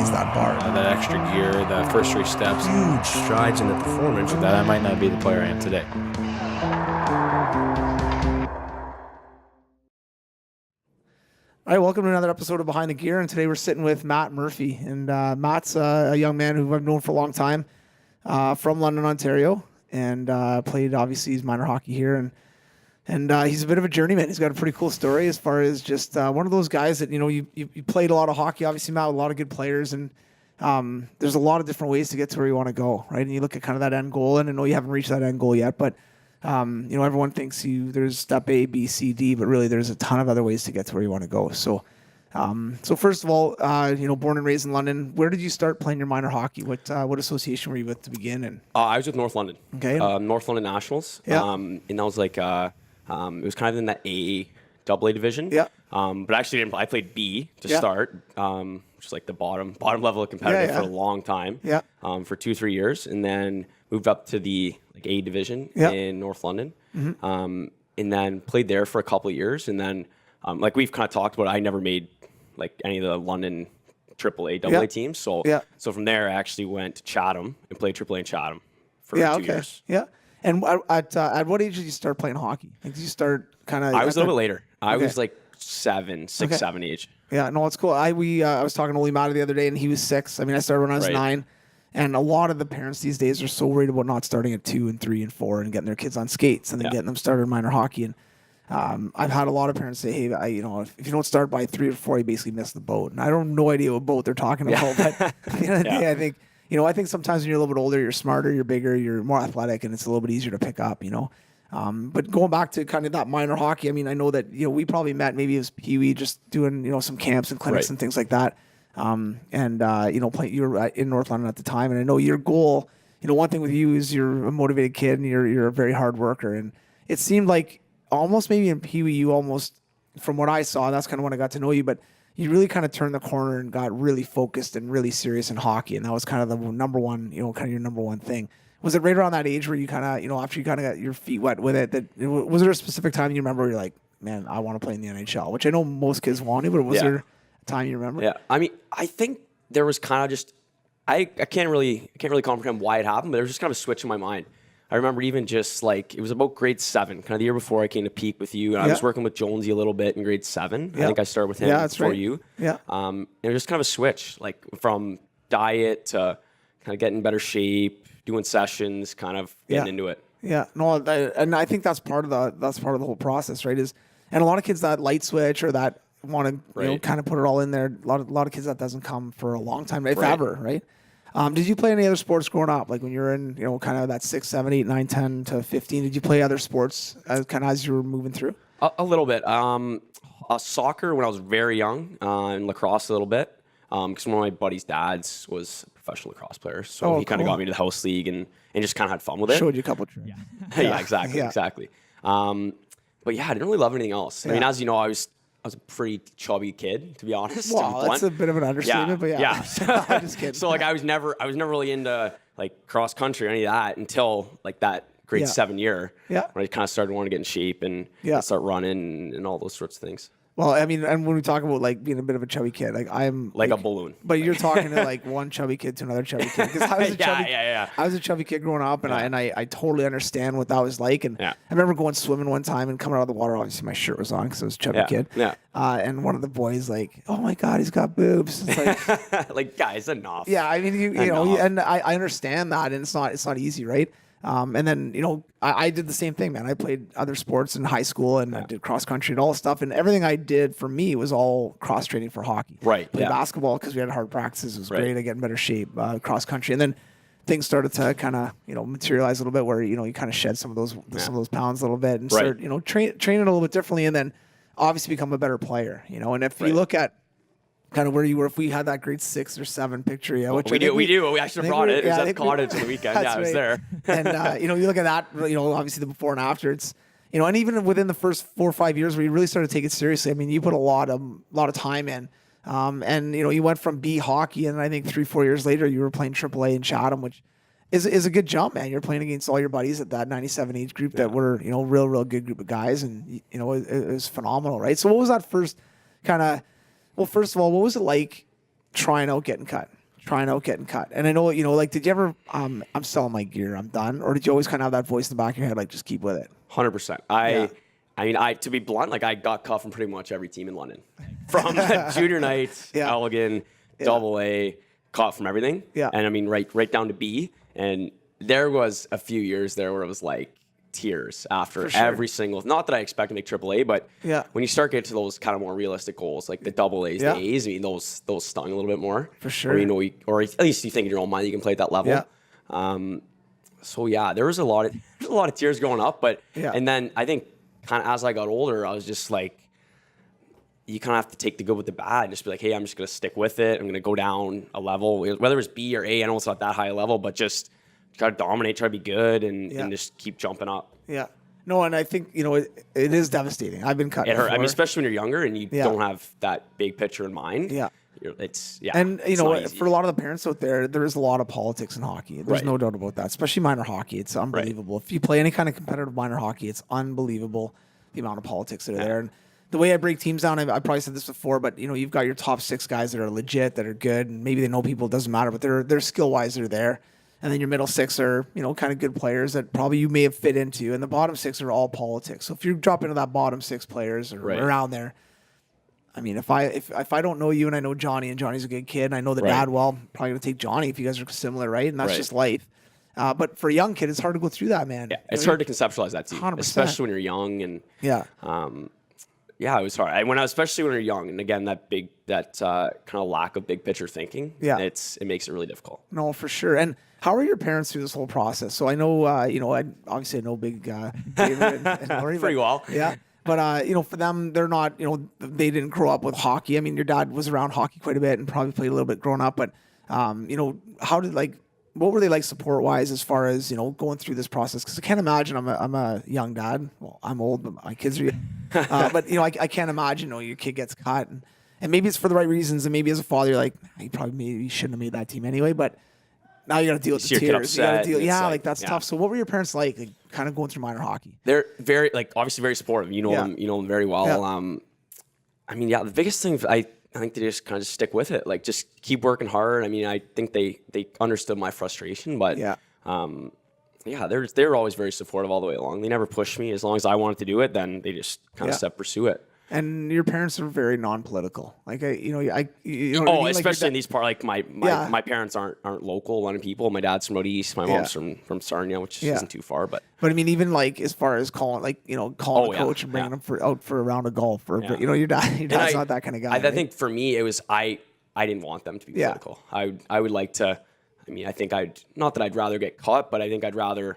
raise that bar. That extra gear, the first 3 steps. Huge strides in the performance. That I might not be the player I am today. All right, welcome to another episode of Behind the Gear, and today we're sitting with Matt Murphy. And Matt's a young man who I've known for a long time, from London, Ontario, and played, obviously, his minor hockey here. And he's a bit of a journeyman. He's got a pretty cool story as far as just one of those guys that, you played a lot of hockey, obviously, Matt, with a lot of good players, and there's a lot of different ways to get to where you want to go, right? And you look at kind of that end goal, and I know you haven't reached that end goal yet, but everyone thinks there's step A, B, C, D, but really there's a ton of other ways to get to where you want to go. So first of all, born and raised in London, where did you start playing your minor hockey? What association were you with to begin? And I was with North London. Okay. North London Nationals. Yeah. And that was like, it was kind of in that AA division. Yeah. But actually I played B to start, which is like the bottom level of competitive for a long time. Yeah. For 2-3 years, and then moved up to the A division in North London. Mm-hmm. And then played there for a couple of years, and then like we've kind of talked about, I never made like any of the London AAA, AA teams. So from there I actually went to Chatham and played AAA in Chatham for 2 years. Yeah. And at what age did you start playing hockey? Like, did you start kind of? I was a little bit later. I was like 6, 7 age. Yeah, no, it's cool. I was talking to Lee Matta the other day, and he was 6. I mean, I started when I was 9. And a lot of the parents these days are so worried about not starting at 2 and 3 and 4 and getting their kids on skates and then getting them started in minor hockey. And I've had a lot of parents say, hey, if you don't start by 3 or 4, you basically miss the boat. And I don't have no idea what boat they're talking about. But at the end of the day, I think sometimes when you're a little bit older, you're smarter, you're bigger, you're more athletic, and it's a little bit easier to pick up, But going back to kind of that minor hockey, I mean, I know that, we probably met maybe as Pee Wee, just doing, some camps and clinics and things like that. You were in North London at the time, and I know your goal, one thing with you is you're a motivated kid and you're a very hard worker. And it seemed like almost maybe in Pee Wee, you almost, from what I saw, that's kind of when I got to know you, but you really kind of turned the corner and got really focused and really serious in hockey. And that was kind of the number one, kind of your number one thing. Was it right around that age where you kind of, after you kind of got your feet wet with it, was there a specific time you remember where you're like, man, I want to play in the NHL, which I know most kids want to, but was there a time you remember? Yeah. I mean, I think there was kind of just, I can't really comprehend why it happened, but there was just kind of a switch in my mind. I remember even just like, it was about grade 7, kind of the year before I came to Peak with you. And I was working with Jonesy a little bit in grade 7. I think I started with him before you. Yeah. And it was just kind of a switch, like from diet to kind of getting in better shape, doing sessions, kind of getting into it. Yeah. No, and I think that's part of the whole process, right? And a lot of kids that light switch or that want to, kind of put it all in there. A lot of kids that doesn't come for a long time, if ever, right? Did you play any other sports growing up? Like when you were in, kind of that 6, 7, 8, 9, 10 to 15, did you play other sports kind of as you were moving through? A little bit. Soccer when I was very young, and lacrosse a little bit. Because one of my buddy's dads was a professional lacrosse player. So he kind of got me to the house league and just kind of had fun with it. Showed you a couple of tricks. Yeah, exactly. But yeah, I didn't really love anything else. I mean, as you know, I was a pretty chubby kid, to be honest. Wow, that's a bit of an understatement, but yeah. I'm just kidding. So like I was never really into like cross country or any of that until like that grade 7 year. Yeah. When I kind of started wanting to get in shape and start running and all those sorts of things. Well, I mean, and when we talk about like being a bit of a chubby kid, like I'm like a balloon. But you're talking to like one chubby kid to another chubby kid. Because I was I was a chubby kid growing up, and I totally understand what that was like. And I remember going swimming one time and coming out of the water. Obviously, my shirt was on because I was a chubby kid. Yeah. And one of the boys like, "Oh my God, he's got boobs." It's like, like guys, enough. Yeah, I mean, you know, and I understand that, and it's not easy, right? And then, I did the same thing, man. I played other sports in high school and I did cross country and all this stuff. And everything I did for me was all cross training for hockey. Right. Played basketball because we had hard practices. It was great. I get in better shape, cross country. And then things started to kind of, materialize a little bit where, you kind of shed some of those pounds a little bit and start, training a little bit differently. And then obviously become a better player, and if you look at kind of where you were, if we had that grade 6 or 7 picture, which we do. I should have brought it. It was at the cottage on the weekend. Yeah, I was there. And you look at that, obviously the before and after. It's and even within the first 4 or 5 years where you really started to take it seriously. I mean, you put a lot of time in, and you went from B hockey, and I think 3-4 years later you were playing AAA in Chatham, which is a good jump, man. You're playing against all your buddies at that 97 age group that were real good group of guys, and it was phenomenal, right? So what was that first kind of? Well, first of all, what was it like trying out getting cut? trying out getting cut. And I know, like, did you ever, I'm selling my gear, I'm done? Or did you always kind of have that voice in the back of your head, like, just keep with it? 100%. I mean, to be blunt, like I got cut from pretty much every team in London. From junior nights, Elgin, Double A, caught from everything. Yeah. And I mean, right down to B. And there was a few years there where it was like tears after every single, not that I expect to make AAA, but when you start getting to those kind of more realistic goals, like the double A's, the A's, I mean, those stung a little bit more. For sure. Or, or at least you think in your own mind you can play at that level. Yeah. So yeah, there was a lot of tears growing up, but and then I think kind of as I got older, I was just like, you kind of have to take the good with the bad and just be like, hey, I'm just going to stick with it. I'm going to go down a level, whether it's B or A. I know it's not that high a level, but just try to dominate, try to be good, and just keep jumping up. Yeah. No, and I think, it is devastating. I've been cut. It hurt. I mean, especially when you're younger and you don't have that big picture in mind. Yeah. And for a lot of the parents out there is a lot of politics in hockey. There's no doubt about that, especially minor hockey. It's unbelievable. If you play any kind of competitive minor hockey, it's unbelievable the amount of politics that are there. And the way I break teams down, I probably said this before, but you've got your top 6 guys that are legit, that are good, and maybe they know people, it doesn't matter, but they're skill wise, they're there. And then your middle 6 are, kind of good players that probably you may have fit into, and the bottom 6 are all politics. So if you drop into that bottom 6 players or around there, I mean, if I don't know you and I know Johnny, and Johnny's a good kid, and I know the dad well, I'm probably gonna take Johnny if you guys are similar, right? And that's just life. But for a young kid, it's hard to go through that, man. Yeah, it's hard to conceptualize that too, 100%. especially when you're young. And it was hard. Especially when you're young, and again, that kind of lack of big picture thinking. Yeah, it makes it really difficult. No, for sure. And how are your parents through this whole process? So I know, I obviously know big David and Lori, pretty well. Yeah. But, for them, they're not, they didn't grow up with hockey. I mean, your dad was around hockey quite a bit and probably played a little bit growing up. But, what were they like support-wise as far as, going through this process? Because I can't imagine, I'm a young dad. Well, I'm old, but my kids are young. But, I can't imagine, your kid gets caught. And maybe it's for the right reasons. And maybe as a father, you're like, you probably maybe shouldn't have made that team anyway. But now you got to deal with the tears. You got to deal, that's tough. So what were your parents like kind of going through minor hockey? They're very, obviously very supportive. You know them very well. Yeah. The biggest thing, I think they just kind of stick with it. Like, just keep working hard. I mean, I think they understood my frustration, but they're always very supportive all the way along. They never pushed me. As long as I wanted to do it, then they just kind of said pursue it. And your parents are very non-political. Like, especially in these parts. Like my parents aren't local. A lot of people. My dad's from out east. My mom's from Sarnia, which isn't too far. But I mean, even like as far as calling a coach and bringing him out for a round of golf. Your dad's not that kind of guy. I think for me it was I didn't want them to be political. I would like to. I mean, I think not that I'd rather get caught, but I think I'd rather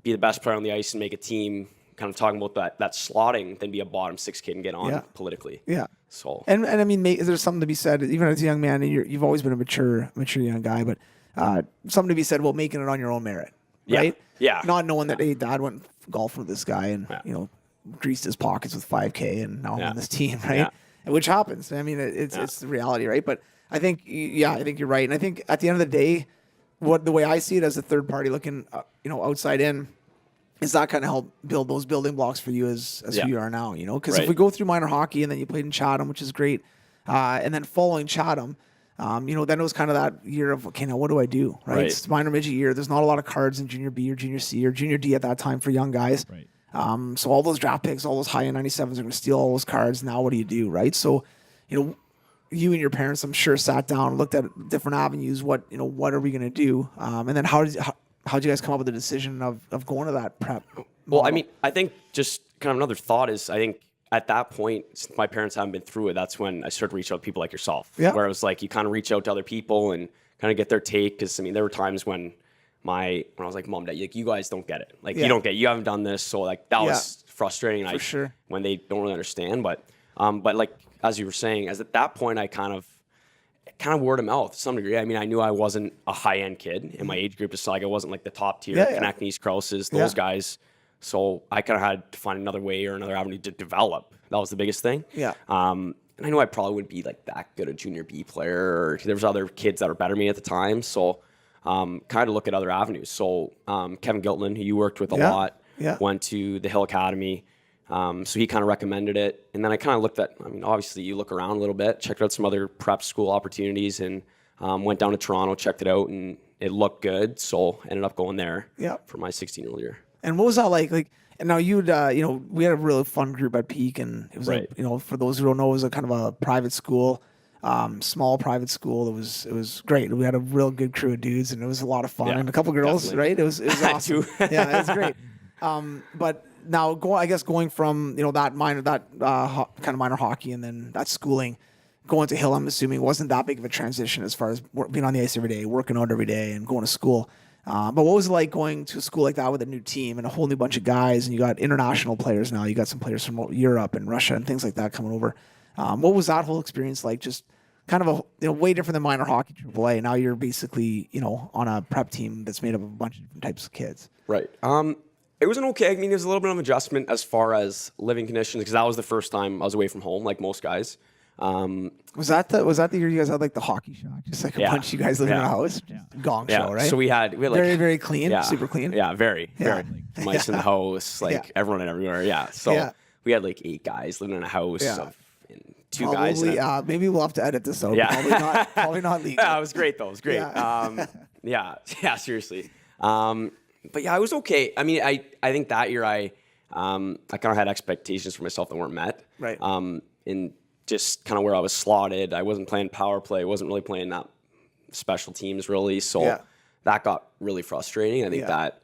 be the best player on the ice and make a team. Kind of talking about that slotting than be a bottom 6 kid and get on politically. Yeah. So and I mean, there's something to be said. Even as a young man, and you've always been a mature young guy, but something to be said about making it on your own merit, right? Yeah. Not knowing that dad went golfing with this guy and greased his pockets with $5K and now on this team, right? Yeah. Which happens. I mean, it's the reality, right? But I think you're right, and I think at the end of the day, the way I see it as a third party looking, outside in. Is that kind of help build those building blocks for you as who you are now, Because if we go through minor hockey and then you played in Chatham, which is great, and then following Chatham, then it was kind of that year of, okay, now what do I do, right? It's minor midget year. There's not a lot of cards in junior B or junior C or junior D at that time for young guys. Right. So all those draft picks, all those high end 97s are going to steal all those cards. Now what do you do, right? So, you and your parents, I'm sure, sat down and looked at different avenues. What are we going to do? And then how'd you guys come up with the decision of going to that prep model? Well, I mean, I think just kind of another thought is I think at that point, since my parents haven't been through it, that's when I started to reach out to people like yourself. Yeah. Where it was like you kind of reach out to other people and kind of get their take. Because, I mean, there were times when I was like, Mom, Dad, you guys don't get it. Like, you haven't done this. So, like, that was frustrating. For sure. When they don't really understand. But like, as you were saying, as at that point, I kind of word of mouth to some degree. I mean, I knew I wasn't a high-end kid in my age group. Just like I wasn't like the top tier, Konechny's, Krauses, those guys. So I kind of had to find another way or another avenue to develop. That was the biggest thing. Yeah. And I knew I probably wouldn't be like that good a junior B player. Or there was other kids that were better than me at the time. So kind of look at other avenues. So Kevin Giltland, who you worked with a lot, went to the Hill Academy. So he kind of recommended it. And then I kind of looked at, I mean, obviously you look around a little bit, checked out some other prep school opportunities. And Went down to Toronto, checked it out, and it looked good. So ended up going there for my 16-year-old year. And what was that like? And now you'd, we had a really fun group at Peak, and it was for those who don't know, it was a kind of a private school, small private school. It was great. We had a real good crew of dudes, and it was a lot of fun, and a couple girls, definitely. right? It was awesome. Yeah, it was great. But now going from that kind of minor hockey, and then that schooling, going to Hill, I'm assuming wasn't that big of a transition as far as being on the ice every day, working out every day, and going to school. But what was it like going to a school like that with a new team and a whole new bunch of guys, and you got international players now? You got some players from Europe and Russia and things like that coming over. What was that whole experience like? Just kind of way different than minor hockey AAA. Now you're basically on a prep team that's made up of a bunch of different types of kids. Right. It was an okay. I mean, it was a little bit of an adjustment as far as living conditions, because that was the first time I was away from home, like most guys. Was that the year you guys had like the hockey shack, just like a bunch of you guys living in a house, gong show, right? So we had like very, very clean, super clean. Yeah, very like, mice in the house, like everyone and everywhere. Yeah. So we had like 8 guys living in a house and 2 guys. Maybe we'll have to edit this out. Yeah. Probably not legal. Yeah, it was great though. It was great. Yeah, seriously. But yeah, it was okay. I mean, I think that year I kind of had expectations for myself that weren't met. Right. And just kind of where I was slotted. I wasn't playing power play. Wasn't really playing that special teams really. So that got really frustrating. I think that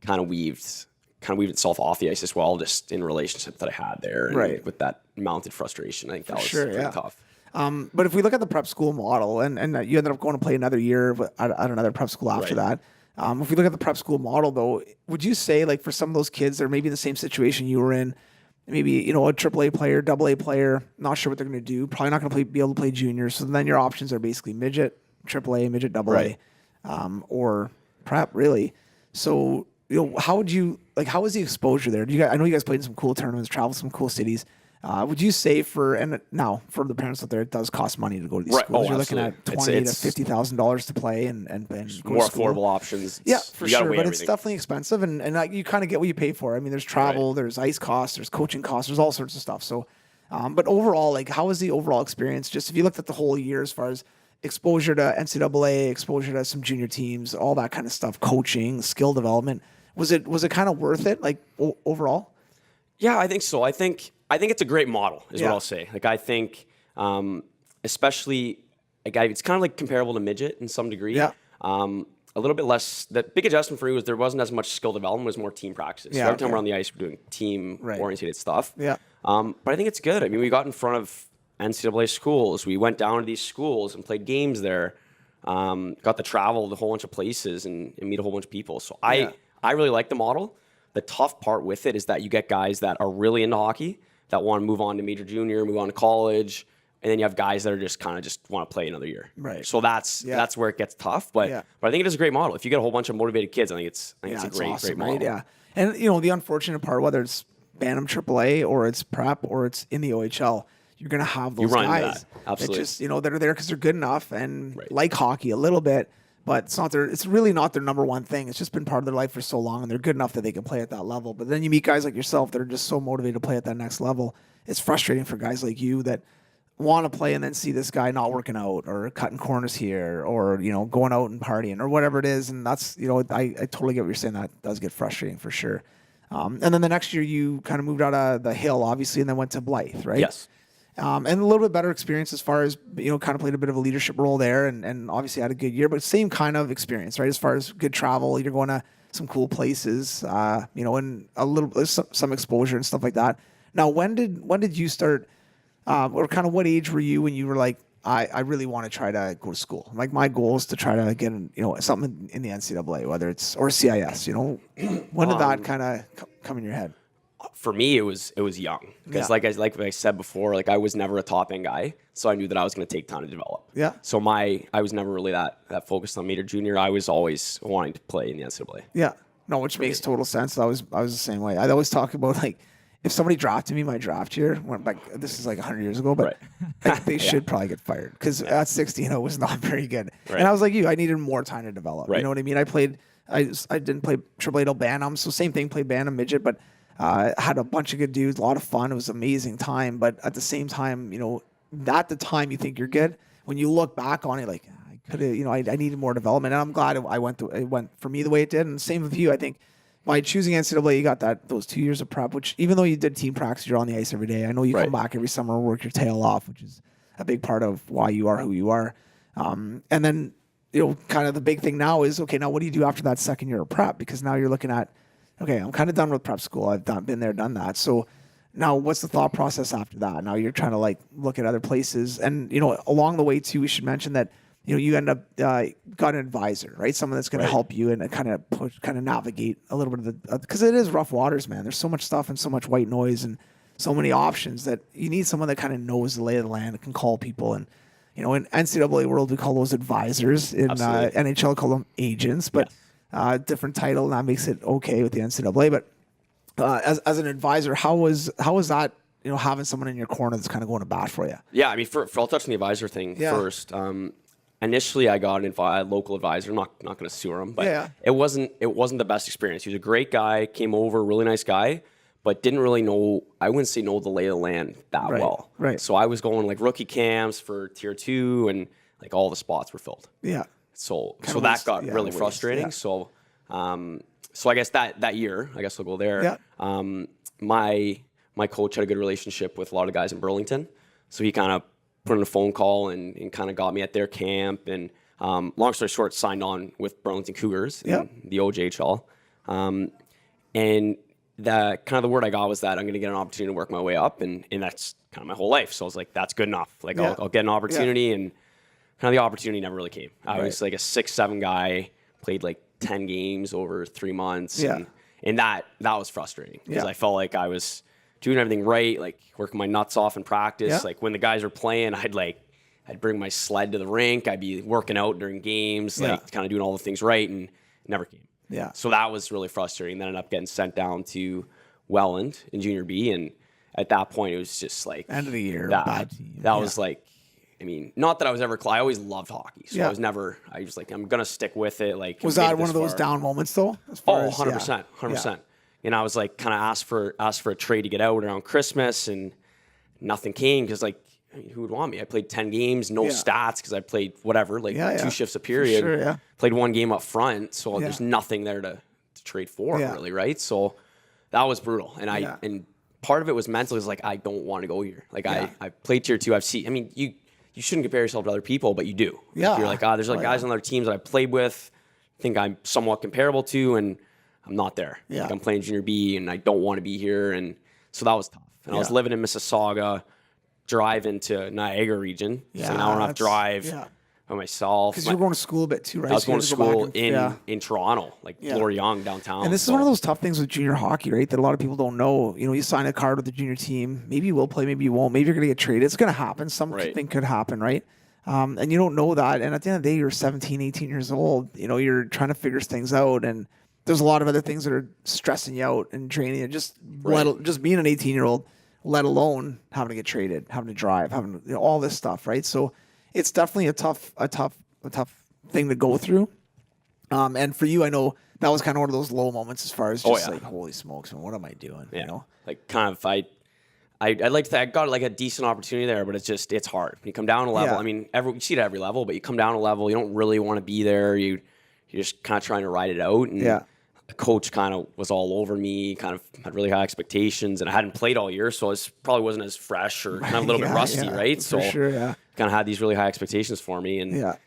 kind of weaved itself off the ice as well, just in relationship that I had there. And with that mounted frustration, I think that was pretty tough. But if we look at the prep school model, and you ended up going to play another year at another prep school after that. If we look at the prep school model, though, would you say, like, for some of those kids that are maybe in the same situation you were in, maybe a AAA player, AA player, not sure what they're going to do, probably not going to be able to play juniors. So then your options are basically midget, AAA, midget, AA, or prep, really. So how was the exposure there? I know you guys played in some cool tournaments, traveled to some cool cities. Would you say now for the parents out there, it does cost money to go to these schools. You're looking at $20,000 to $50,000 to play and more affordable options. Yeah, for sure, but it's definitely expensive, and you kind of get what you pay for. I mean, there's travel, there's ice costs, there's coaching costs, there's all sorts of stuff. So, but overall, like, how was the overall experience? Just if you looked at the whole year, as far as exposure to NCAA, exposure to some junior teams, all that kind of stuff, coaching, skill development, was it kind of worth it, like overall? Yeah, I think so. I think it's a great model, is what I'll say. Like, I think, especially, it's kind of like comparable to midget in some degree. Yeah. A little bit less. The big adjustment for me was there wasn't as much skill development; it was more team practice. Yeah, so every time we're on the ice, we're doing team-oriented stuff. Yeah. But I think it's good. I mean, we got in front of NCAA schools. We went down to these schools and played games there. Got to travel to a whole bunch of places and meet a whole bunch of people. So I really like the model. The tough part with it is that you get guys that are really into hockey that want to move on to major junior, move on to college, and then you have guys that are just want to play another year. Right. So that's where it gets tough. But I think it is a great model. If you get a whole bunch of motivated kids, I think it's a great model. Right? Yeah. And the unfortunate part, whether it's Bantam AAA or it's prep or it's in the OHL, you're going to have those guys that just that are there because they're good enough and like hockey a little bit. But it's really not their number one thing. It's just been part of their life for so long, and they're good enough that they can play at that level. But then you meet guys like yourself that are just so motivated to play at that next level. It's frustrating for guys like you that want to play and then see this guy not working out or cutting corners here or, going out and partying or whatever it is. And that's, I totally get what you're saying. That does get frustrating for sure. And then the next year you kind of moved out of the Hill, obviously, and then went to Blythe, right? Yes. And a little bit better experience as far as, kind of played a bit of a leadership role there and obviously had a good year, but same kind of experience, right? As far as good travel, you're going to some cool places, and a little, some exposure and stuff like that. Now, when did you start, or kind of what age were you when you were like, I really want to try to go to school? Like, my goal is to try to get, something in the NCAA, whether it's, or CIS, when did that kind of come in your head? For me, it was young because like I said before, like I was never a top end guy, so I knew that I was going to take time to develop. Yeah. So I was never really that focused on major junior. I was always wanting to play in the NCAA. Yeah. No, which makes total sense. I was the same way. I'd always talk about, like, if somebody drafted me my draft year, this is like 100 years ago, but they should probably get fired because at 16 I was not very good. Right. And I was like you, I needed more time to develop. Right. You know what I mean? I didn't play AAA Bantam, so same thing, played Bantam midget, but had a bunch of good dudes, a lot of fun. It was an amazing time. But at the same time, at the time you think you're good. When you look back on it, like, I I needed more development, and I'm glad it went for me the way it did. And same with you. I think by choosing NCAA, you got those 2 years of prep, which even though you did team practice, you're on the ice every day. I know you come back every summer and work your tail off, which is a big part of why you are who you are. And then, kind of the big thing now is, okay, now what do you do after that second year of prep? Because now you're looking at, okay, I'm kind of done with prep school. I've been there, done that. So now what's the thought process after that? Now you're trying to look at other places. And, along the way too, we should mention that, you end up got an advisor, right? Someone that's going to help you and kind of navigate a little bit of because it is rough waters, man. There's so much stuff and so much white noise and so many options that you need someone that kind of knows the lay of the land and can call people. And, in NCAA world, we call those advisors. In NHL, call them agents, but different title, and that makes it okay with the NCAA. But as an advisor, how was that, having someone in your corner that's kind of going to bat for you? Yeah, I mean, I'll touch on the advisor thing first. Initially, I got a local advisor. I'm not going to sue him, but it wasn't the best experience. He was a great guy, came over, really nice guy, but didn't really know, I wouldn't say know the lay of the land that well. Right. So I was going rookie camps for tier 2 and all the spots were filled. Yeah. So that got really frustrating. Yeah. So I guess that year, I guess we'll go there. Yeah. My coach had a good relationship with a lot of guys in Burlington. So he kind of put in a phone call and kind of got me at their camp. And long story short, signed on with Burlington Cougars in the OJHL. And the kind of the word I got was that I'm going to get an opportunity to work my way up. And that's kind of my whole life. So I was like, that's good enough. I'll get an opportunity. And kind of the opportunity never really came. I was like a 6'7" guy, played 10 games over 3 months. Yeah. And that was frustrating because I felt like I was doing everything right, working my nuts off in practice. Yeah. When the guys were playing, I'd bring my sled to the rink. I'd be working out during games, kind of doing all the things right, and it never came. Yeah. So that was really frustrating. Then I ended up getting sent down to Welland in Junior B, and at that point, it was just end of the year, bad team. That was not that I was ever. I always loved hockey, so I was never. I was I'm gonna stick with it. Was that one of those down moments though? 100%, 100%. And I was kind of asked for a trade to get out around Christmas, and nothing came because who would want me? I played 10 games, no stats because I played whatever, 2 shifts a period. Sure, played 1 game up front, so there's nothing there to trade for really, right? So that was brutal, and and part of it was mental. Is I don't want to go here. I played tier 2. I've seen. I mean, you shouldn't compare yourself to other people, but you do. Yeah, you're there's guys on other teams that I played with, think I'm somewhat comparable to, and I'm not there. Yeah. I'm playing Junior B, and I don't want to be here. And so that was tough. And I was living in Mississauga, driving to Niagara region. Yeah, so an hour and a half drive by myself. Because you're going to school a bit too, right? I was going to school in Toronto, Bloor Young downtown. And this is one of those tough things with junior hockey, right? That a lot of people don't know. You sign a card with the junior team. Maybe you will play, maybe you won't. Maybe you're going to get traded. It's going to happen. Something could happen, right? And you don't know that. And at the end of the day, you're 17, 18 years old. You're trying to figure things out, and there's a lot of other things that are stressing you out and draining you. Just being an 18-year-old, let alone having to get traded, having to drive, having all this stuff, right? So it's definitely a tough thing to go through. And for you, I know that was kind of one of those low moments as far as just holy smokes, man, what am I doing? Yeah. I'd like to think I got a decent opportunity there, but it's hard. When you come down a level, I mean, you see it at every level, but you come down a level, you don't really want to be there. You're just kind of trying to ride it out. And the coach kind of was all over me, kind of had really high expectations, and I hadn't played all year, so I probably wasn't as fresh or kind of a little bit rusty, right? So kind of had these really high expectations for me, and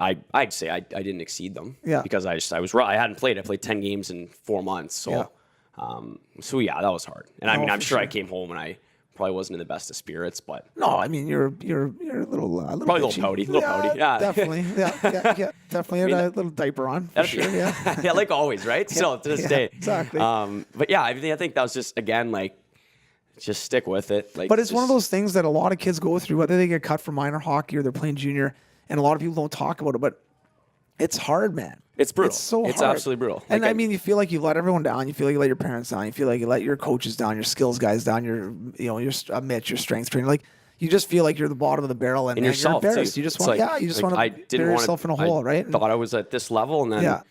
I'd say I didn't exceed them because I hadn't played. I played 10 games in 4 months, so that was hard. And I mean, I'm sure I came home and I probably wasn't in the best of spirits, but no, I mean you're a little probably a little pouty, definitely, definitely had a little diaper on for sure, yeah, like always, right? So to this day, exactly. But I think that was just again just stick with it. But it's one of those things that a lot of kids go through, whether they get cut from minor hockey or they're playing junior, and a lot of people don't talk about it, but it's hard, man. It's brutal. It's so hard. It's absolutely brutal. And I mean, you feel like you let everyone down. You feel like you let your parents down. You feel like you let your coaches down, your skills guys down, your Mitch, your strength trainer. You just feel like you're the bottom of the barrel, and yourself, you're embarrassed. Too. You just want, to bury yourself in a hole, right? I thought I was at this level, and then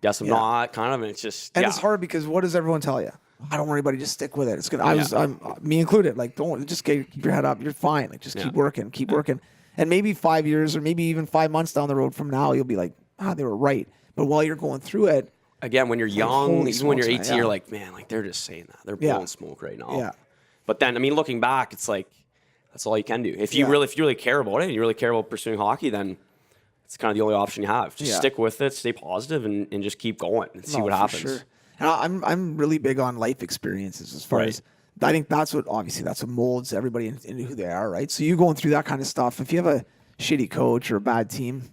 guess I'm not. Kind of, and it's just it's hard because what does everyone tell you? I don't worry, buddy. Just stick with it. It's good. I'm me included. Don't just keep your head up. You're fine. Just keep working. And maybe 5 years or maybe even 5 months down the road from now, you'll be like, they were right. But while you're going through it, again, when you're young, holy even when you're smokes, 18, you're like, man, like they're just saying that. They're blowing smoke right now. Yeah. But then, I mean, looking back, it's like, that's all you can do. If you really care about it and you really care about pursuing hockey, then it's kind of the only option you have. Just stick with it, stay positive, and just keep going and see what happens. Sure. And I'm really big on life experiences as far as I think that's what molds everybody into who they are, right? So you going through that kind of stuff. If you have a shitty coach or a bad team,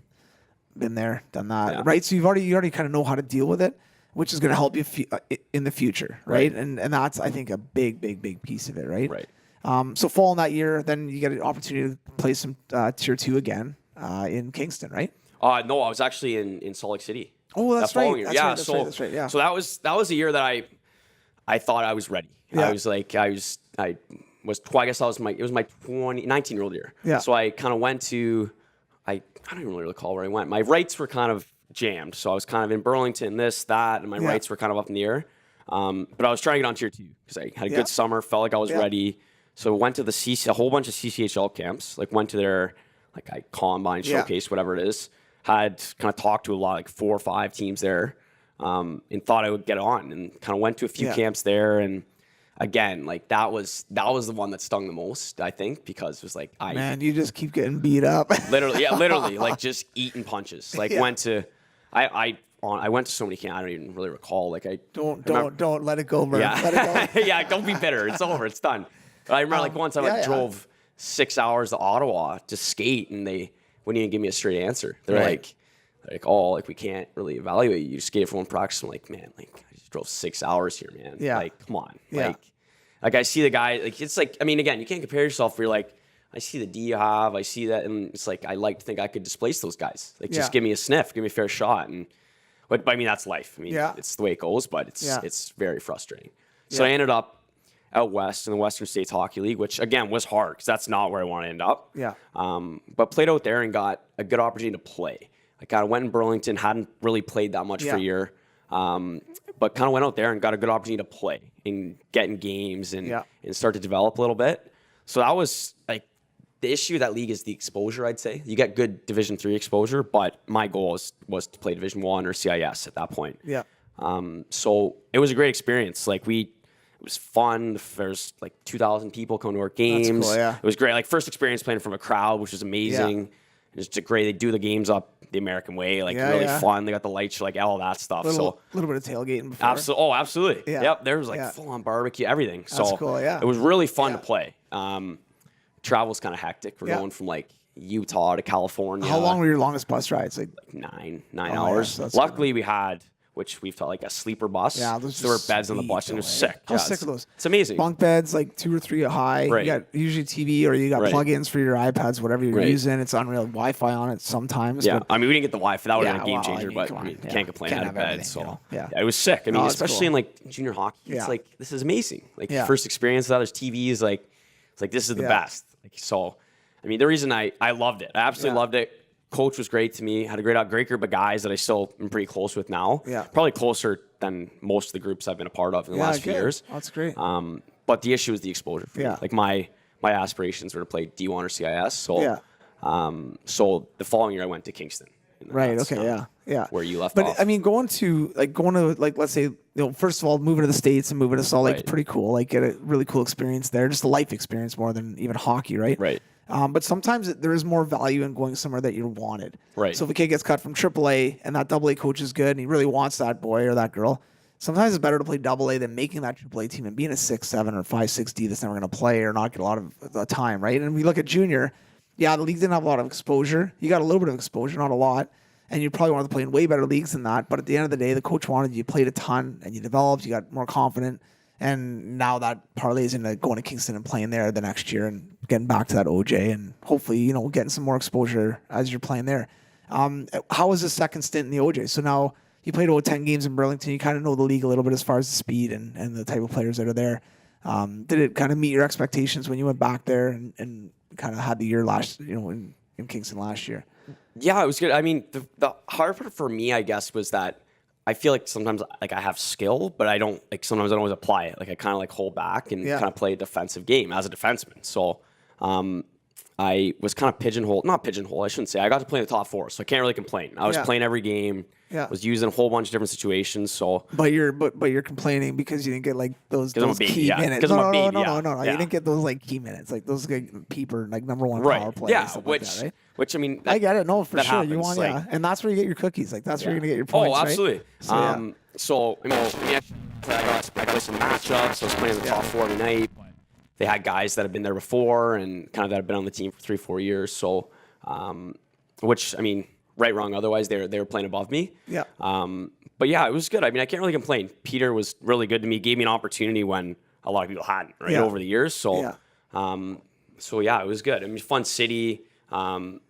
been there, done that, right? So you already kind of know how to deal with it, which is going to help you in the future, right? And that's, I think, a big piece of it, right? Right. So fall in that year, then you get an opportunity to play some Tier 2 again in Kingston, right? No, I was actually in Salt Lake City. Oh, that's that right. Year. That's right. Yeah. So that was a year that I thought I was ready. Yeah. I was 19-year-old year. Yeah. So I kind of went to, I don't even really recall where I went. My rights were kind of jammed. So I was kind of in Burlington, this, that, and my rights were kind of up in the air. But I was trying to get on Tier 2 because I had a good summer, felt like I was ready. So went to a whole bunch of CCHL camps, like went to their combine, showcase, whatever it is. Had kind of talked to a lot, like 4 or 5 teams there, and thought I would get on, and kind of went to a few camps there. And again, like that was the one that stung the most, I think, because it was like, man, you just keep getting beat up. literally, like just eating punches. Like I went to so many camps, I don't even really recall. Like don't let it go, bro. Yeah. Let it go. Yeah, don't be bitter. It's over. It's done. But I remember like once I drove 6 hours to Ottawa to skate, and they wouldn't even give me a straight answer. They're like, oh, like we can't really evaluate you. You skated for one practice. I'm like, man, like I just drove 6 hours here, man. Yeah. Like, come on. Yeah. Like I see the guy, like it's like, I mean, again, you can't compare yourself where you're like, I see the D you have, I see that, and it's like I like to think I could displace those guys. Like just give me a sniff, give me a fair shot. But I mean that's life. I mean it's the way it goes, but it's very frustrating. So I ended up out west in the Western States Hockey League, which again was hard because that's not where I want to end up. Yeah. But played out there and got a good opportunity to play. I kind of went in Burlington, hadn't really played that much for a year, but kind of went out there and got a good opportunity to play and get in games and start to develop a little bit. So that was like the issue with that league is the exposure, I'd say. You get good Division III exposure, but my goal was to play Division I or CIS at that point. Yeah. So it was a great experience. It was fun. There's like 2,000 people come to our games. That's cool, yeah. It was great. Like first experience playing from a crowd, which was amazing. It was just great. They do the games up the American way, really fun. They got the light show, like all that stuff. A little bit of tailgating before. Absolutely. Yeah. Yep. There was like full on barbecue, everything. That's cool, yeah. It was really fun to play. Travel's kind of hectic. We're going from like Utah to California. How long were your longest bus rides? Like 9 hours. Yeah, Luckily, we had, which we've felt like a sleeper bus. Yeah, those so there were beds on the bus, and it was sick. How sick are those? It's amazing. Bunk beds, like 2 or 3 high. Right. You got usually TV or you got plugins for your iPads, whatever you're using. It's unreal. Wi-Fi on it sometimes. Yeah, but I mean, we didn't get the Wi-Fi. That would have been a game changer, come but on. you can't complain. I had a bed, so yeah, it was sick. I mean, especially cool. in like junior hockey, it's like this is amazing. Like first experience without there's TVs, like it's like this is the best. Like so, I mean, the reason I loved it, I absolutely loved it. Coach was great to me. Had a great group of guys that I still am pretty close with now. Yeah, probably closer than most of the groups I've been a part of in the last few years. That's great. But the issue is the exposure for me. Like my aspirations were to play D1 or CIS. So so the following year I went to Kingston. Right. Okay. Yeah. Where you left off. But I mean, going to let's say, first of all, moving to the States and moving to Salt Lake is pretty cool. Like get a really cool experience there, just a life experience more than even hockey, right? Right. But sometimes there is more value in going somewhere that you're wanted. Right. So if a kid gets cut from AAA and that AA coach is good and he really wants that boy or that girl, sometimes it's better to play AA than making that AAA team and being a 6-7 or 5-6D that's never going to play or not get a lot of time, right? And we look at junior, the league didn't have a lot of exposure. You got a little bit of exposure, not a lot. And you probably wanted to play in way better leagues than that. But at the end of the day, the coach wanted you played a ton and you developed, you got more confident. And now that parlays into going to Kingston and playing there the next year and getting back to that OJ and hopefully, getting some more exposure as you're playing there. How was the second stint in the OJ? So now you played over 10 games in Burlington. You kind of know the league a little bit as far as the speed and the type of players that are there. Did it kind of meet your expectations when you went back there and kind of had the year last, in Kingston last year? Yeah, it was good. I mean, the hard part for me, I guess, was that I feel like sometimes like I have skill, but sometimes I don't always apply it. Like I kind of hold back and kind of play a defensive game as a defenseman. So I was kind of not pigeonholed, I shouldn't say. I got to play in the top 4, so I can't really complain. I was playing every game, was used in a whole bunch of different situations. So, but you're complaining because you didn't get like those key minutes. Because I'm a baby. No. You didn't get those like key minutes, like those like peeper, like number 1 power play. Yeah, which like that, right? Which I mean, I get it. No, for sure. happens, You want and that's where you get your cookies. Like that's where you're gonna get your Oh, points. absolutely. Right? So I got some matchups. I was playing in the top 4 every night. They had guys that have been there before and kind of that have been on the team for 3-4 years. So, which I mean, right, wrong, otherwise they were playing above me. Yeah. But yeah, it was good. I mean, I can't really complain. Peter was really good to me. Gave me an opportunity when a lot of people hadn't over the years. So, it was good. I mean, fun city, kind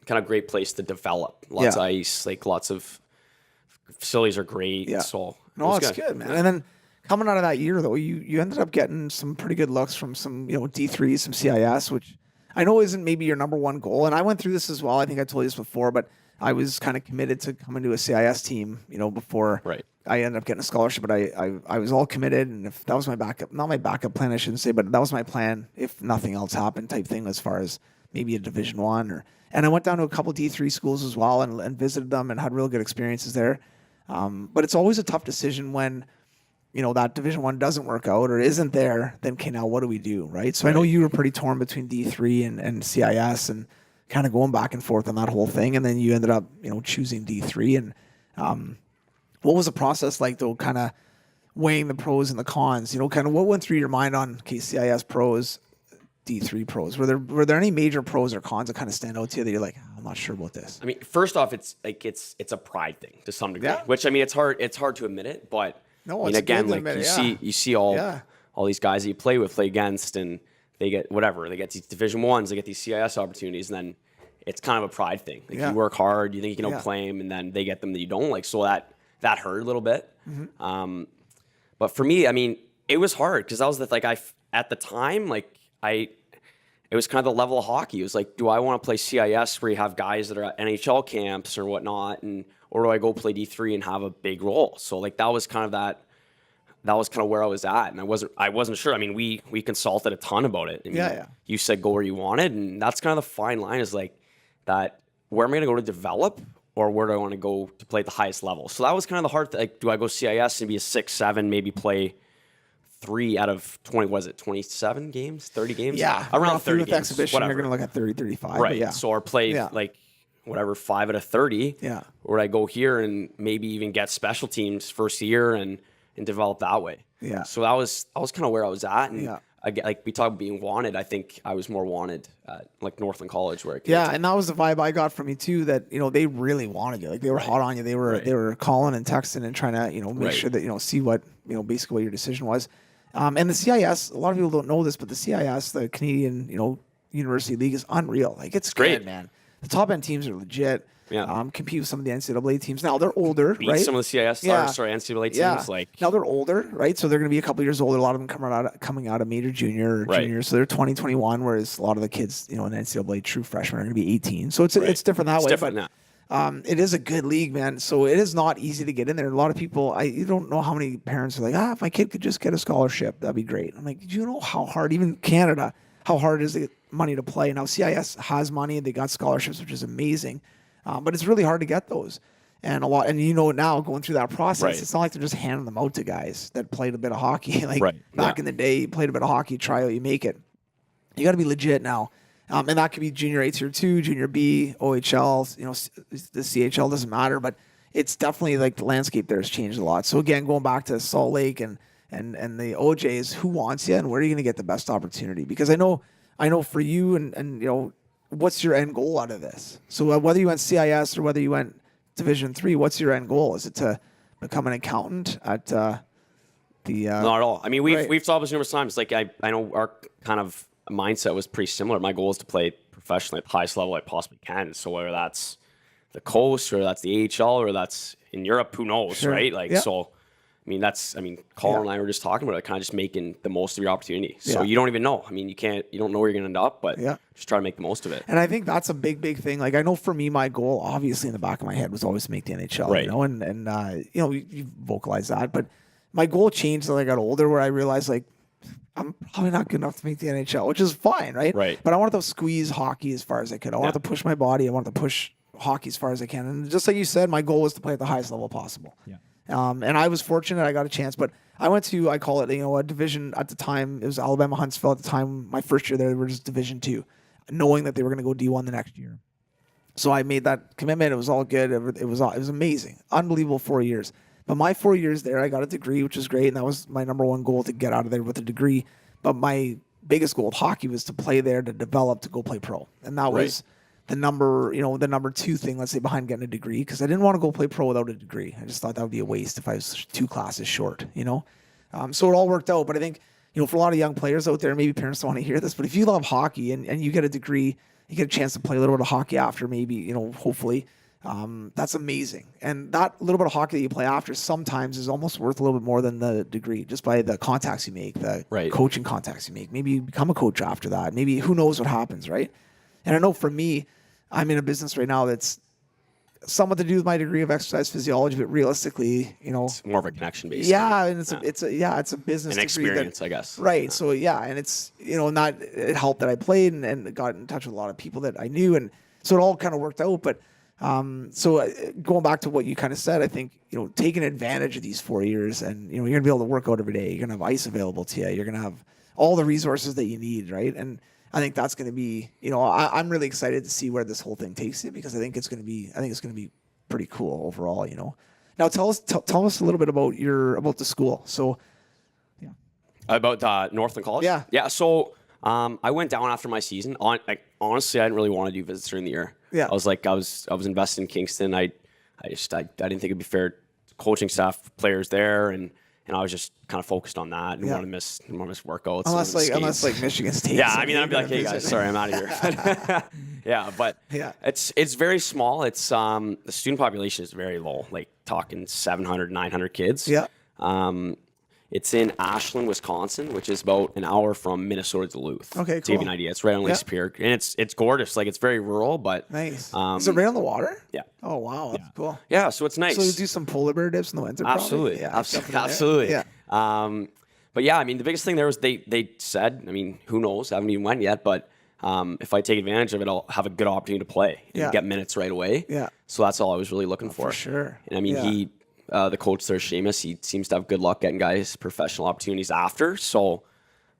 of great place to develop. Lots of ice, like lots of facilities are great. Yeah. So no, it's good, man. And then coming out of that year, though, you ended up getting some pretty good looks from some D3s, some CIS, which I know isn't maybe your number 1 goal. And I went through this as well. I think I told you this before, but I was kind of committed to coming to a CIS team, before I ended up getting a scholarship. But I was all committed, and if that was my backup, not my backup plan, I shouldn't say, but that was my plan if nothing else happened, type thing, as far as maybe a Division 1 and I went down to a couple D3 schools as well and visited them and had real good experiences there. But it's always a tough decision when that Division 1 doesn't work out or isn't there. Then okay, now what do we do, right? So I know you were pretty torn between D3 and CIS and kind of going back and forth on that whole thing, and then you ended up choosing D3. And what was the process like, though, kind of weighing the pros and the cons? Kind of what went through your mind on CIS pros, D3 pros? Were there any major pros or cons that kind of stand out to you that you're like, I'm not sure about this? I mean, first off, it's a pride thing to some degree, which I mean, it's hard to admit it, but no, I mean, again, like you see all these guys that you play against, and they get whatever. They get these Division 1s, they get these CIS opportunities, and then it's kind of a pride thing. Like you work hard, you think you can claim, and then they get them that you don't. Like, so that hurt a little bit. Mm-hmm. But for me, I mean, it was hard because I was at the time, it was kind of the level of hockey. It was like, do I want to play CIS where you have guys that are at NHL camps or whatnot, or do I go play D3 and have a big role? So that was kind of where I was at, and I wasn't sure. I mean, we consulted a ton about it. I mean, you said go where you wanted, and that's kind of the fine line, is like that. Where am I going to go to develop, or where do I want to go to play at the highest level? So that was kind of the hard thing. Like, do I go CIS and be a 6-7, maybe play 3 out of 20, was it 27 games, 30 games? Yeah. Around 30 with games. Exhibition, whatever. you're going to look at 30, 35. Right. Yeah. So, or play 5 out of 30. Yeah. Or I go here and maybe even get special teams first year and develop that way. Yeah. So that was kind of where I was at. And again, like we talk about being wanted, I think I was more wanted at Northland College where and that was the vibe I got from you too, that they really wanted you. Like they were hot on you. They were calling and texting and trying to make sure that see what basically what your decision was. And the CIS, a lot of people don't know this, but the CIS, the Canadian University League, is unreal. Like it's great, good, man. The top end teams are legit. Yeah. Compete with some of the NCAA teams. Now they're older, beat right? Some of the CIS, NCAA teams. Yeah. Like now they're older, right? So they're going to be a couple years older. A lot of them coming out of major junior or junior. So they're 2021, whereas a lot of the kids, in NCAA true freshmen are going to be 18. So it's different that way. Different now. It is a good league, man. So it is not easy to get in there. A lot of people, you don't know how many parents are like, if my kid could just get a scholarship, that'd be great. I'm like, do you know how hard, even Canada, how hard it is to get money to play? Now CIS has money. They got scholarships, which is amazing. But it's really hard to get those. And now going through that process, it's not like they're just handing them out to guys that played a bit of hockey. Back in the day, you played a bit of hockey, try out, you make it. You got to be legit now. And that could be junior A tier 2, junior B, OHL, the CHL doesn't matter, but it's definitely like the landscape there has changed a lot. So again, going back to Salt Lake and the OJs, who wants you and where are you going to get the best opportunity? Because I know for you and what's your end goal out of this? So whether you went CIS or whether you went Division 3, what's your end goal? Is it to become an accountant at the? Not at all. I mean, we've talked this numerous times. Like I know our kind of mindset was pretty similar. My goal is to play professionally at the highest level I possibly can. So whether that's the coast or that's the AHL or that's in Europe, who knows, right? So. Colin and I were just talking about it, kind of just making the most of your opportunity. So you don't even know. I mean, you don't know where you're going to end up, but just try to make the most of it. And I think that's a big, big thing. Like I know for me, my goal, obviously in the back of my head, was always to make the NHL, and you vocalize that. But my goal changed as I got older, where I realized like I'm probably not good enough to make the NHL, which is fine, right? Right. But I wanted to squeeze hockey as far as I could. I wanted to push my body. I wanted to push hockey as far as I can. And just like you said, my goal was to play at the highest level possible. Yeah. And I was fortunate. I got a chance, but I went to, I call it, a division at the time. It was Alabama Huntsville at the time. My first year there, they were just Division II, knowing that they were going to go D1 the next year. So I made that commitment. It was all good. It was amazing. Unbelievable 4 years. But my 4 years there, I got a degree, which was great. And that was my number one goal, to get out of there with a degree. But my biggest goal with hockey was to play there, to develop, to go play pro. And that was the number two thing, let's say, behind getting a degree, because I didn't want to go play pro without a degree. I just thought that would be a waste if I was 2 classes short, So it all worked out. But I think, for a lot of young players out there, maybe parents don't want to hear this, but if you love hockey and you get a degree, you get a chance to play a little bit of hockey after, maybe, hopefully, that's amazing. And that little bit of hockey that you play after sometimes is almost worth a little bit more than the degree, just by the contacts you make, the coaching contacts you make. Maybe you become a coach after that. Maybe who knows what happens, right? And I know for me, I'm in a business right now that's somewhat to do with my degree of exercise physiology, but realistically, it's more of a connection based. Yeah, and it's a business an degree experience, I guess. Right. Yeah. So and it's it helped that I played and got in touch with a lot of people that I knew, and so it all kind of worked out. But going back to what you kind of said, I think taking advantage of these 4 years, and you're gonna be able to work out every day. You're gonna have ice available to you. You're gonna have all the resources that you need, right? And I think that's going to be, I'm really excited to see where this whole thing takes it, because I think it's going to be pretty cool overall, Now tell us a little bit about the school. So, yeah. About Northland College? Yeah. Yeah. So, I went down after my season. Honestly, I didn't really want to do visits during the year. Yeah. I was invested in Kingston. I didn't think it'd be fair. Coaching staff, players there, and I was just kind of focused on that. And want to miss workouts. Unless Michigan State. Yeah, I mean, I'd be like, hey guys, sorry, I'm out of here. It's very small. It's the student population is very low, like talking 700, 900 kids. Yeah. It's in Ashland, Wisconsin, which is about an hour from Minnesota Duluth. Okay, cool. To give you an idea, it's right on Lake Superior, and it's gorgeous. Like, it's very rural, but nice. Is it right on the water? Yeah. Oh wow, that's cool. Yeah, so it's nice. So you do some polar bear dips in the winter? Absolutely. Probably? Yeah, absolutely. Yeah. But yeah, I mean, the biggest thing there was they said, I mean, who knows? I haven't even went yet, but if I take advantage of it, I'll have a good opportunity to play and get minutes right away. Yeah. So that's all I was really looking for. For sure. And I mean, the coach there, Seamus, he seems to have good luck getting guys professional opportunities after. So,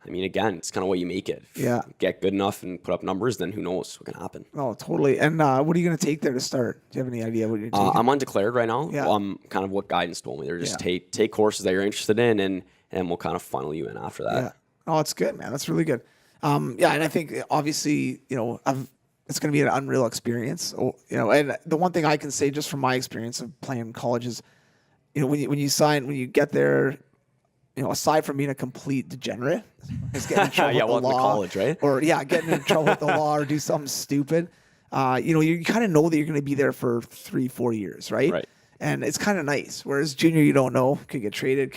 I mean, again, it's kind of what you make it. If you get good enough and put up numbers, then who knows what can happen. Oh, totally. And what are you going to take there to start? Do you have any idea what you're taking? I'm undeclared right now. Yeah. Kind of what guidance told me. They're just take courses that you're interested in, and we'll kind of funnel you in after that. Yeah. Oh, that's good, man. That's really good. And I think obviously, it's going to be an unreal experience. And the one thing I can say just from my experience of playing college is, when you get there, aside from being a complete degenerate, is getting in trouble with the law, college, right? Or getting in trouble with the law, or do something stupid. You kind of know that you're going to be there for 3-4 years, right? Right. And it's kind of nice. Whereas junior, you don't know, could get traded,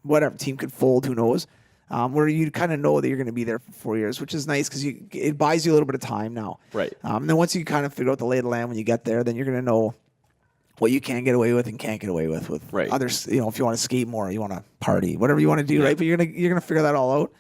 whatever team could fold, who knows? Where you kind of know that you're going to be there for 4 years, which is nice because it buys you a little bit of time now. Right. And then once you kind of figure out the lay of the land when you get there, then you're going to know what you can get away with and can't get away with others. If you want to skate more, you want to party, whatever you want to do, right? But you're gonna figure that all out.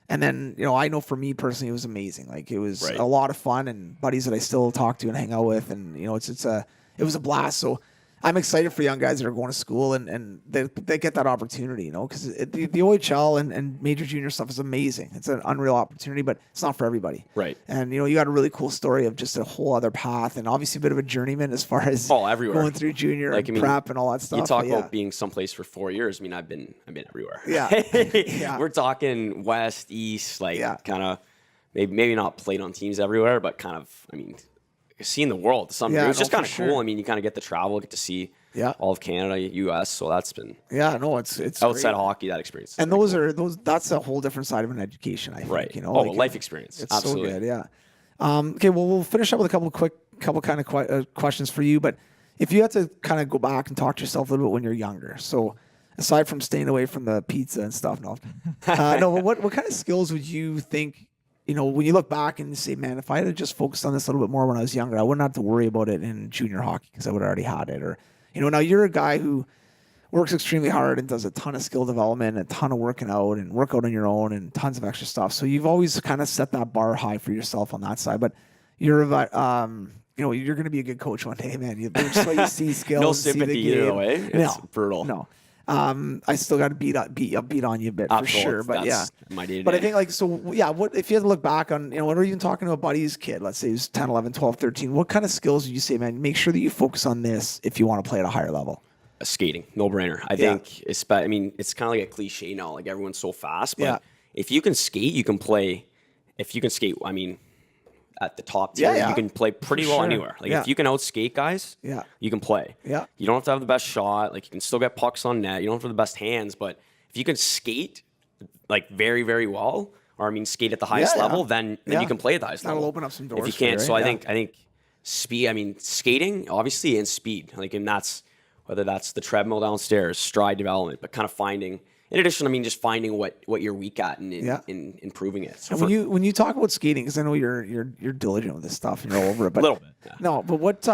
And then I know for me personally, it was amazing. Like, it was a lot of fun, and buddies that I still talk to and hang out with, and it was a blast. So I'm excited for young guys that are going to school and they get that opportunity, because the OHL and major junior stuff is amazing. It's an unreal opportunity, but it's not for everybody. Right. And, you got a really cool story of just a whole other path, and obviously a bit of a journeyman as far as everywhere. Going through junior and prep and all that stuff. You talk about being someplace for 4 years. I mean, I've been everywhere. Yeah. We're talking west, east, kind of maybe not played on teams everywhere, but kind of, I mean, seeing the world to some degree. It's just kind of cool. I mean, you kind of get to travel, get to see all of Canada, U.S. So that's been it's outside great. of hockey, that experience. And that's a whole different side of an education, I think. Right. Life experience. It's Absolutely. so good. Yeah. Okay. Well, we'll finish up with a couple kind of questions for you. But if you had to kind of go back and talk to yourself a little bit when you're younger, so aside from staying away from the pizza and stuff, what kind of skills would you think? When you look back and you say, man, if I had just focused on this a little bit more when I was younger, I wouldn't have to worry about it in junior hockey because I would have already had it. Or, now you're a guy who works extremely hard and does a ton of skill development, a ton of working out and work out on your own and tons of extra stuff. So you've always kind of set that bar high for yourself on that side. But you're you're going to be a good coach one day, man. Just what you see skill. No and see the sympathy game. either way. It's brutal. No. I still got to beat on you a bit for sure, but that's my day-to-day. But I think what if you had to look back on, when we're even talking to a buddy's kid, let's say he's 10, 11, 12, 13, what kind of skills would you say, man, make sure that you focus on this if you want to play at a higher level? Skating, no brainer. I think it's kind of like a cliche now, like everyone's so fast, but if you can skate, you can play. If you can skate, at the top tier, you can play pretty well anywhere. Like if you can outskate guys, you can play. Yeah. You don't have to have the best shot. Like you can still get pucks on net. You don't have to have the best hands, but if you can skate like very, very well, or skate at the highest level, then you can play at the highest level. That'll open up some doors. If you can't, for you, so right? I think speed. Skating obviously and speed. And that's whether that's the treadmill downstairs, stride development, but kind of finding. In addition, just finding what you're weak at and in improving it. So and when you talk about skating, because I know you're diligent with this stuff and you're all over it, but a little bit. Yeah. No, but what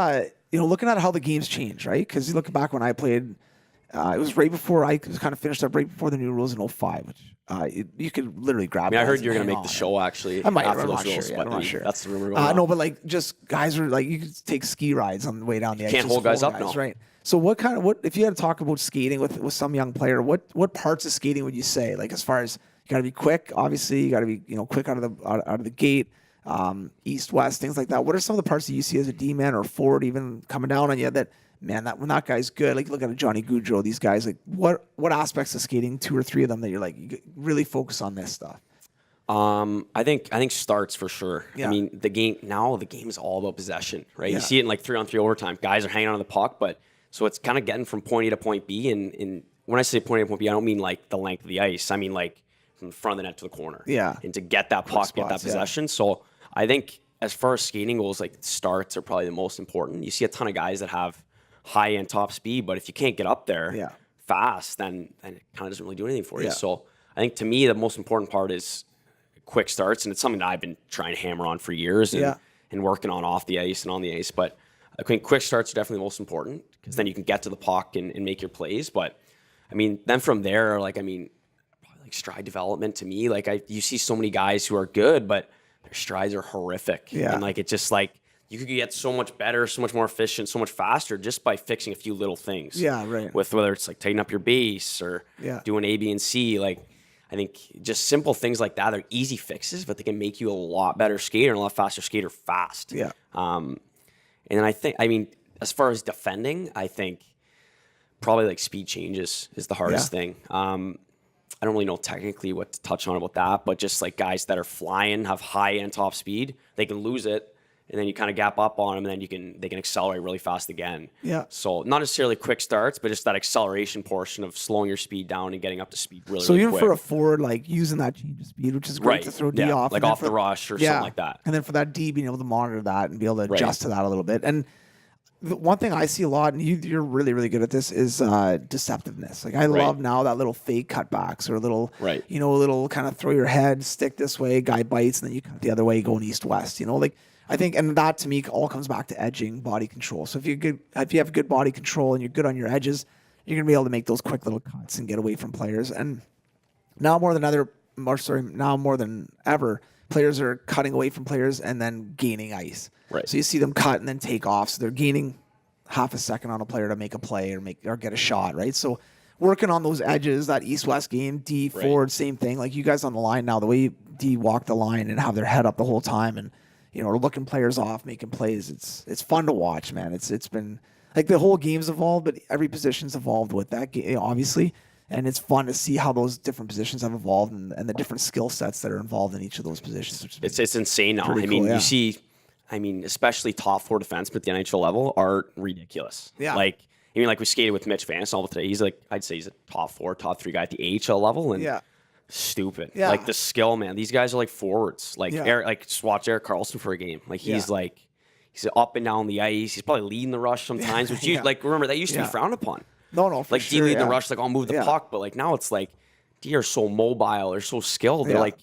looking at how the game's changed, right? Because you look back when I played, it was right before I was kind of finished up right before the new rules in 05, which you could literally grab. I heard you're going to make the show actually. I might. After I'm those not rules, sure. but I'm not sure. That's the rumor going on. No, but just guys are you could take ski rides on the way down the ice. Can't hold guys up, no. Right. So what if you had to talk about skating with some young player, what parts of skating would you say? Like as far as you got to be quick, obviously you got to be quick out of the gate, east west, things like that. What are some of the parts that you see as a D-man or forward even coming down on you that man when that guy's good? Like look at a Johnny Gaudreau, these guys. Like what aspects of skating, 2 or 3 of them that you're like you really focus on this stuff? I think starts for sure. Yeah. The game is all about possession, right? You see it in 3-on-3 overtime. Guys are hanging on to the puck, but so it's kind of getting from point A to point B. And when I say point A to point B, I don't mean like the length of the ice. I mean like from the front of the net to the corner. Yeah. And to get that puck, get that possession. So I think as far as skating goes, starts are probably the most important. You see a ton of guys that have high end top speed, but if you can't get up there fast, then it kind of doesn't really do anything for you. So I think to me the most important part is quick starts, and it's something that I've been trying to hammer on for years and working on off the ice and on the ice. But I think quick starts are definitely the most important because then you can get to the puck and make your plays. But then from there, probably stride development to me, you see so many guys who are good, but their strides are horrific. Yeah. And it's just you could get so much better, so much more efficient, so much faster just by fixing a few little things. Yeah, right. With whether it's tighten up your base or doing A, B, and C, I think just simple things like that are easy fixes, but they can make you a lot better skater and a lot faster skater fast. Yeah. And then I think, as far as defending, I think probably speed changes is the hardest thing. I don't really know technically what to touch on about that, but just guys that are flying, have high end top speed, they can lose it. And then you kind of gap up on them, and then they can accelerate really fast again. Yeah. So not necessarily quick starts, but just that acceleration portion of slowing your speed down and getting up to speed really, so really even quick. for a forward, using that change of speed, which is great to throw D off. Off the rush or something like that. And then for that D, being able to monitor that and be able to adjust to that a little bit. And the one thing I see a lot, and you're really, really good at this, is deceptiveness. I love now that little fake cutbacks or a little, a little kind of throw your head, stick this way, guy bites, and then you cut the other way, going east-west. I think, and that to me all comes back to edging, body control. So if you have good body control and you're good on your edges, you're gonna be able to make those quick little cuts and get away from players. And now more than ever, players are cutting away from players and then gaining ice. Right. So you see them cut and then take off. So they're gaining half a second on a player to make a play or get a shot. Right. So working on those edges, that east-west game, D forward, same thing. You guys on the line now, the way D walk the line and have their head up the whole time and looking players off, making plays. It's fun to watch, man. It's been the whole game's evolved, but every position's evolved with that game, obviously. And it's fun to see how those different positions have evolved and the different skill sets that are involved in each of those positions. It's insane now. Cool, you see, especially top 4 defensemen at the NHL level are ridiculous. Yeah. We skated with Mitch Vance all today. I'd say he's a top 4, top 3 guy at the AHL level. And stupid. Yeah. The skill, man. These guys are forwards. Eric, just watch Erik Karlsson for a game. He's up and down the ice. He's probably leading the rush sometimes, which remember that used to be frowned upon. No, for sure. D leading the rush, I'll move the puck, but now it's D are so mobile, they're so skilled. They're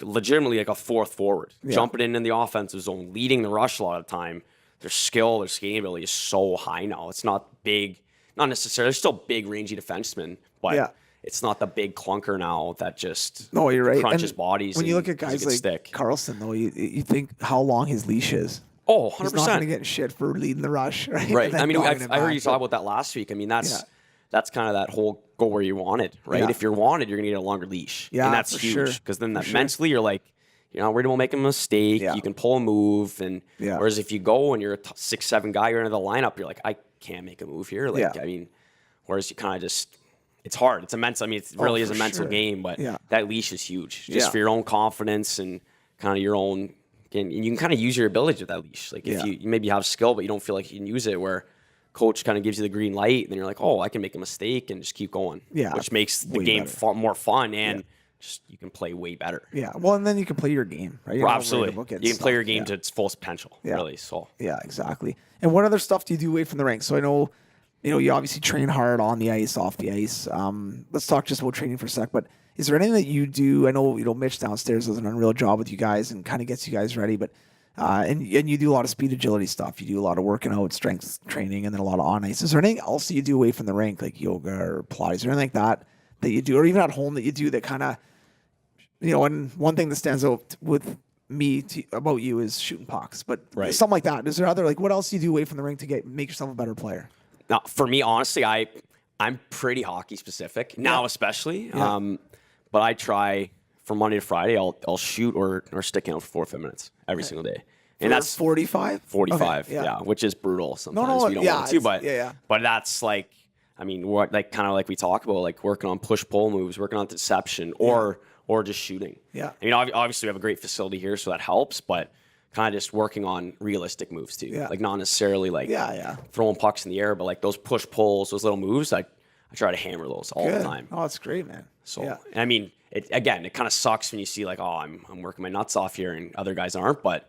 legitimately a 4th forward, jumping in the offensive zone, leading the rush a lot of the time. Their skill, their skating ability is so high now. It's not big not necessarily. They're still big, rangy defensemen, but Yeah. it's not the big clunker now that just No, you're right. crunches And bodies. when you and look at is a guys good like stick. Carlson, though, you think how long his leash is. Oh, He's not going to 100%. get in shit for leading the rush, right? Right. And then I mean, dogging it I heard back, you talk about that last week. I mean, that's Yeah. that's kind of that whole go where you want it, right? Yeah. If you're wanted, you're going to get a longer leash. Yeah, and that's for huge sure. because then that For sure. mentally you're like, you're not worried about making a mistake. Yeah. You can pull a move. And Yeah. whereas if you go and you're a 6'7" guy, you're into the lineup, you're like, I can't make a move here. Like, Yeah. I mean, whereas you kind of just, it's hard. It's immense. I mean, it really is a for mental sure. game, but Yeah. that leash is huge just Yeah. for your own confidence and kind of your own. And you can kind of use your ability with that leash. Like if Yeah. you maybe have skill, but you don't feel like you can use it, where coach kind of gives you the green light, and then you're like, oh, I can make a mistake and just keep going. Yeah, which makes the way game better. more fun and just you can play way better. Yeah. Well, and then you can play your game, right? You're not worried Absolutely, about you getting can play your stuck. game Yeah. to its fullest potential. Yeah. Really, so Yeah, exactly. And what other stuff do you do away from the rink? So I know, you obviously train hard on the ice, off the ice. Let's talk just about training for a sec. But is there anything that you do? I know, Mitch downstairs does an unreal job with you guys and kind of gets you guys ready. But and you do a lot of speed agility stuff. You do a lot of working out, strength training, and then a lot of on ice. Is there anything else that you do away from the rink, like yoga or Pilates or anything like that you do, or even at home that you do that kind of, and one thing that stands out with me about you is shooting pucks, but Right. something like that. Is there other, like, what else do you do away from the rink to make yourself a better player? now for me, honestly, I'm pretty hockey specific now, especially. Yeah. But I try from Monday to Friday. I'll shoot or stick out for 4 or 5 minutes every single day, and that's 45. 45, Okay, yeah, which is brutal sometimes. no, We don't yeah, want to, it's- but yeah. but that's like, I mean, what like kind of like we talk about, like working on push pull moves, working on deception, or just shooting. Yeah. I mean, obviously we have a great facility here, so that helps, but kind of just working on realistic moves too. Yeah. Like not necessarily like Yeah. throwing pucks in the air, but like those push pulls, those little moves, I try to hammer those all Good. the time. Oh, that's great, man. So, yeah. I mean, it kind of sucks when you see like, oh, I'm working my nuts off here and other guys aren't, but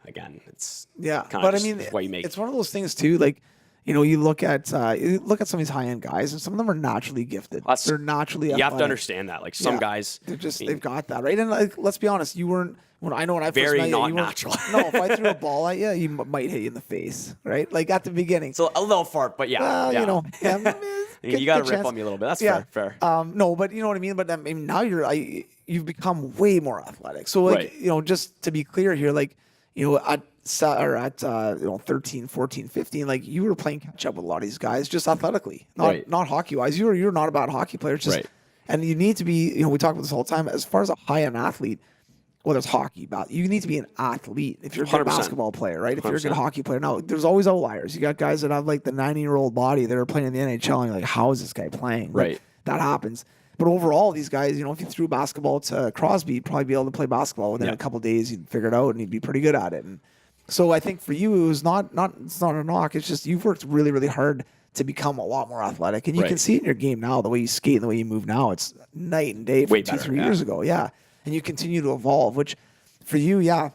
again, it's Yeah, kinda but I just mean, what you make. it's one of those things too. Like, you look at some of these high end guys, and some of them are naturally gifted. They're naturally. You have to athletic. understand that. Like some Yeah. guys, They're just I mean, they've got that right. And like, let's be honest, you weren't. When I first Very met you, not you weren't- natural. No, if I threw a ball at you, you might hit you in the face, right? Like at the beginning. it's a little fart, but yeah, Well, yeah. you You got to rip on me a little bit. That's fair. No, but you know what I mean. But I mean, now you've become way more athletic. So like, Right. just to be clear here, like, at 13, 14, 15, like you were playing catch up with a lot of these guys just athletically, not hockey wise. You're not a bad hockey player. It's just, Right. and you need to be. We talk about this all the time. As far as a high end athlete, whether it's hockey, you need to be an athlete if you're a good 100%. basketball player, right? If you're a good 100%. hockey player. Now, there's always outliers. You got guys that have like the 90-year-old body that are playing in the NHL, and you're like, how is this guy playing? But Right. that happens. But overall, these guys, if you threw basketball to Crosby, you'd probably be able to play basketball within Yeah. a couple of days. You'd figure it out, and he'd be pretty good at it. And so I think for you, it was it's not a knock. It's just you've worked really, really hard to become a lot more athletic, and you can Right. see it in your game now. The way you skate and the way you move now, it's night and day from Way 2-3 better, years yeah. ago. Yeah, and you continue to evolve, which for you, yeah.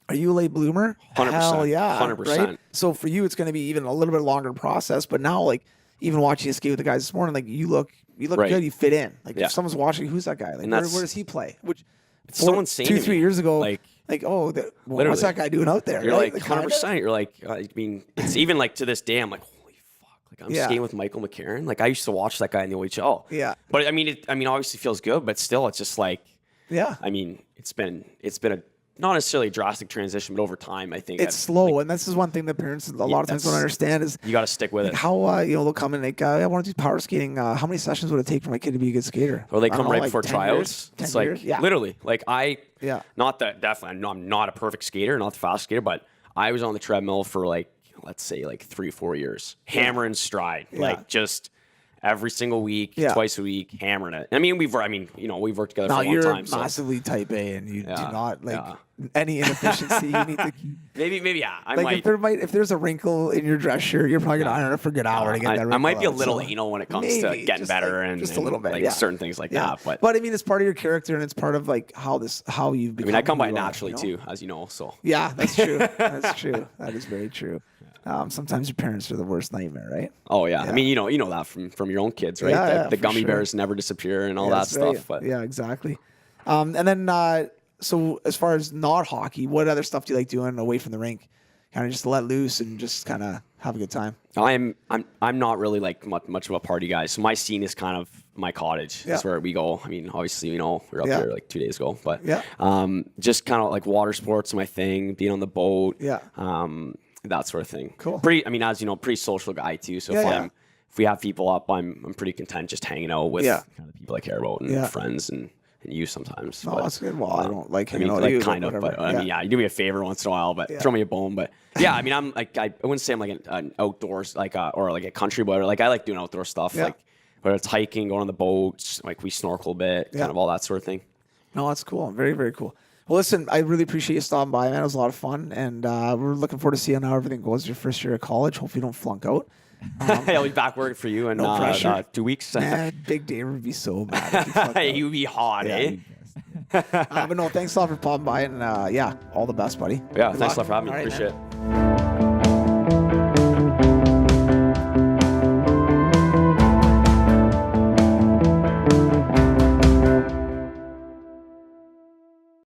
Are you a late bloomer? 100%. Hell yeah. 100%. Right? So for you, it's going to be even a little bit longer process. But now, like, even watching you skate with the guys this morning, like, you look Right. good. You fit in. Like, Yeah. if someone's watching, who's that guy? Like, And where that's- does he play? Which It's so insane to 2-3 me. years ago, Like, what's literally. that guy doing out there? You're right? like Kinda? 100%. You're like, I mean, it's even like to this day, I'm like, holy fuck. Like I'm Yeah. skating with Michael McCarron. Like I used to watch that guy in the OHL. Yeah. But I mean, obviously feels good, but still, it's just like, Yeah. I mean, it's been a not necessarily a drastic transition, but over time, I think It's slow, and this is one thing that parents a lot of times don't that's- understand is you got to stick with like it. how they'll come in like I want to do power skating. How many sessions would it take for my kid to be a good skater? Or they I don't come know, right like before 10 tryouts. years? 10 It's like years? Yeah. literally, like Yeah. not that definitely. I'm not a perfect skater, not the fast skater, but I was on the treadmill for like, let's say like 3 or 4 years, hammering stride, like just every single week, Yeah. twice a week, hammering it. I mean, we've worked together Now for a long you're time. So massively type A, and you do Yeah, not like yeah. any inefficiency. You need to keep. maybe yeah, I Like might. if there's a wrinkle in your dress shirt, you're probably gonna iron it for a good hour to get that wrinkle I might be a out, little so anal when it comes to maybe, getting just better like- and just a little bit, like yeah. certain things like Yeah. that. But I mean, it's part of your character, and it's part of like how you've become. I mean, I come who by you are, naturally you know? too, as you know. So Yeah, that's true. That's true. That is very true. Sometimes your parents are the worst nightmare, right? oh yeah. I mean, you know that from your own kids, right? Yeah, yeah, the for gummy sure. bears never disappear and all Yeah, that that's right. stuff. But yeah, exactly. And then, so as far as not hockey, what other stuff do you like doing away from the rink? Kind of just let loose and just kind of have a good time? I'm not really like much of a party guy. So my scene is kind of my cottage. Yeah. That's where we go. I mean, obviously, we were up Yeah. there like 2 days ago, but Yeah. just kind of like water sports, my thing, being on the boat. Yeah. That sort of thing. Cool. As you know, pretty social guy too. So Yeah, if we have people up, I'm pretty content just hanging out with Yeah. kind of people I care about and Yeah. friends and you sometimes. No, But, that's good. Well, I don't like I mean, hanging out like with you, kind of, whatever. but I mean, yeah, you do me a favor once in a while, but Yeah. throw me a bone. But yeah, I mean, I'm like, I wouldn't say I'm like an outdoors, like, or like a country boy, like I like doing outdoor stuff, Yeah. like whether it's hiking, going on the boats, like we snorkel a bit, Yeah. kind of all that sort of thing. No, that's cool. Very, very cool. Well, listen, I really appreciate you stopping by, man. It was a lot of fun, and we're looking forward to seeing how everything goes your first year of college. Hopefully, you don't flunk out. I'll be back working for you in No pressure. 2 weeks. Man, Big Dave would be so mad if you flunked out. You would be hot, eh? But no, thanks a lot for popping by, and yeah, all the best, buddy. Yeah, Good thanks a luck. lot for having me. All right, Appreciate man. it.